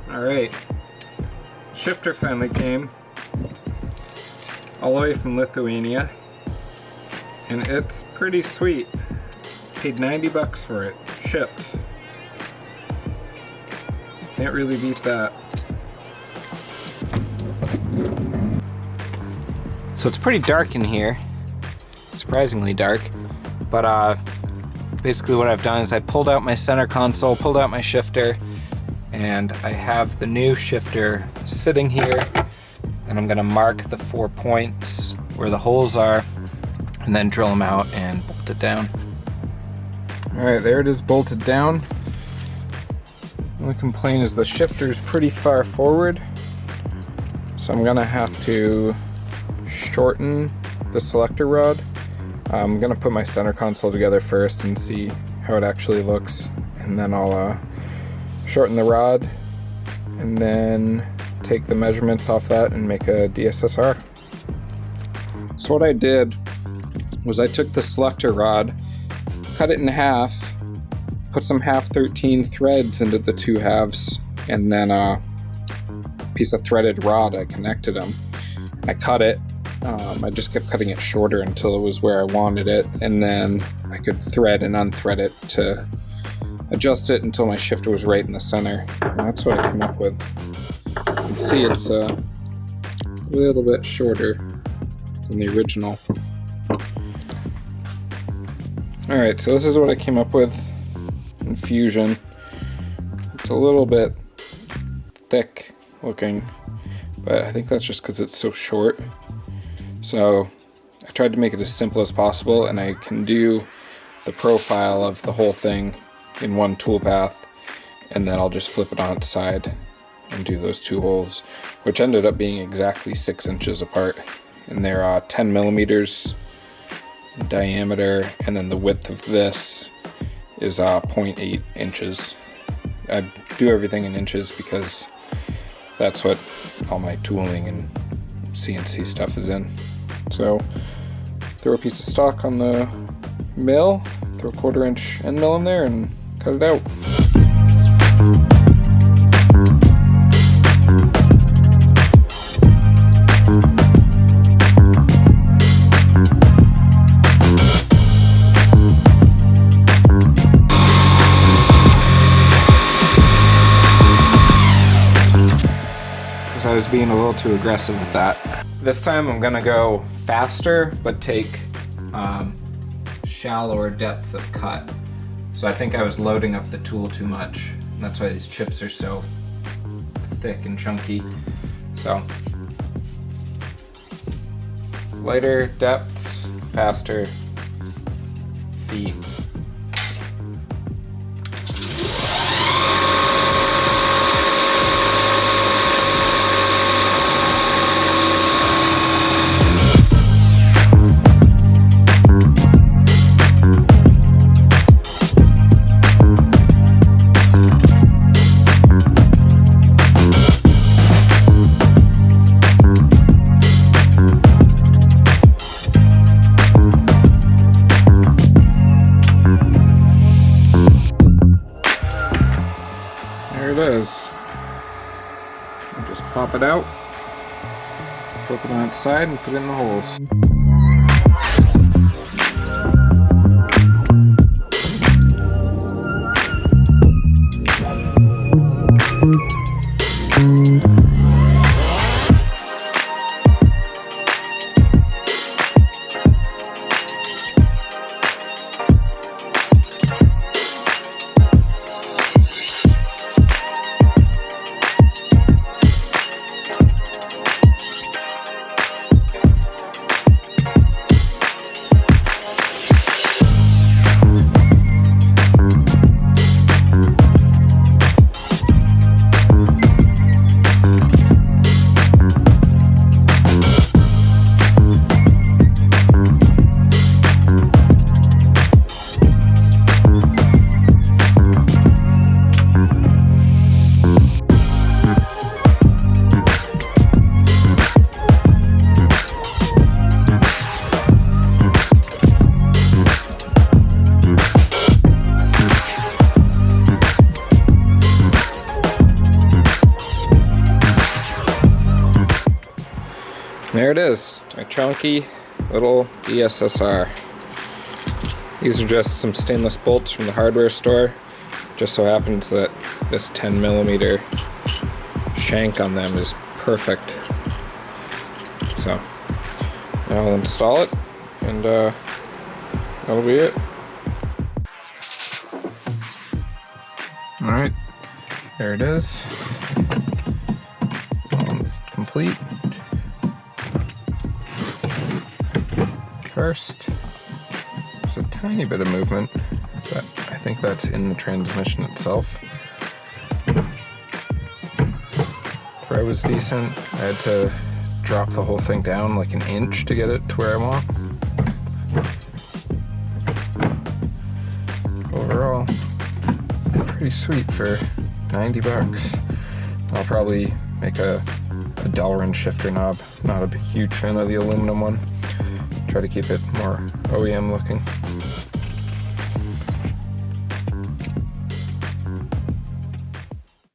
Alright, shifter finally came all the way from Lithuania, and it's pretty sweet. Paid 90 bucks for it, shipped. Can't really beat that. So it's pretty dark in here, surprisingly dark, but basically what I've done is I pulled out my center console, pulled out my shifter, and I have the new shifter sitting here, and I'm gonna mark the 4 points where the holes are and then drill them out and bolt it down. All right, there it is bolted down. The only complaint is the shifter's pretty far forward, so I'm gonna have to shorten the selector rod. I'm gonna put my center console together first and see how it actually looks, and then I'll shorten the rod and then take the measurements off that and make a DSSR. So what I did was I took the selector rod, cut it in half, put some 1/2-13 threads into the 2 halves, and then a piece of threaded rod, I connected them. I cut it. I just kept cutting it shorter until it was where I wanted it, and then I could thread and unthread it to adjust it until my shifter was right in the center. And that's what I came up with. You can see it's a little bit shorter than the original. Alright, so this is what I came up with in Fusion. It's a little bit thick looking, but I think that's just because it's so short. So I tried to make it as simple as possible, and I can do the profile of the whole thing in one toolpath, and then I'll just flip it on its side and do those 2 holes, which ended up being exactly 6 inches apart, and they're 10 millimeters in diameter, and then the width of this is 0.8 inches. I do everything in inches because that's what all my tooling and CNC stuff is in. So throw a piece of stock on the mill, throw a 1/4 inch end mill in there, and cut it out. Because I was being a little too aggressive with that. This time I'm gonna go faster, but take shallower depths of cut. So I think I was loading up the tool too much, and that's why these chips are so thick and chunky. So lighter depths, faster feet. Just pop it out, flip it on its side, and put it in the holes. There it is, my chunky little DSSR. These are just some stainless bolts from the hardware store. Just so happens that this 10mm shank on them is perfect. So now I'll install it, and that'll be it. Alright, there it is. Complete. First, there's a tiny bit of movement, but I think that's in the transmission itself. Throw was decent. I had to drop the whole thing down like an inch to get it to where I want. Overall, pretty sweet for 90 bucks. I'll probably make a Delrin shifter knob. Not a huge fan of the aluminum one. Try to keep it more OEM looking.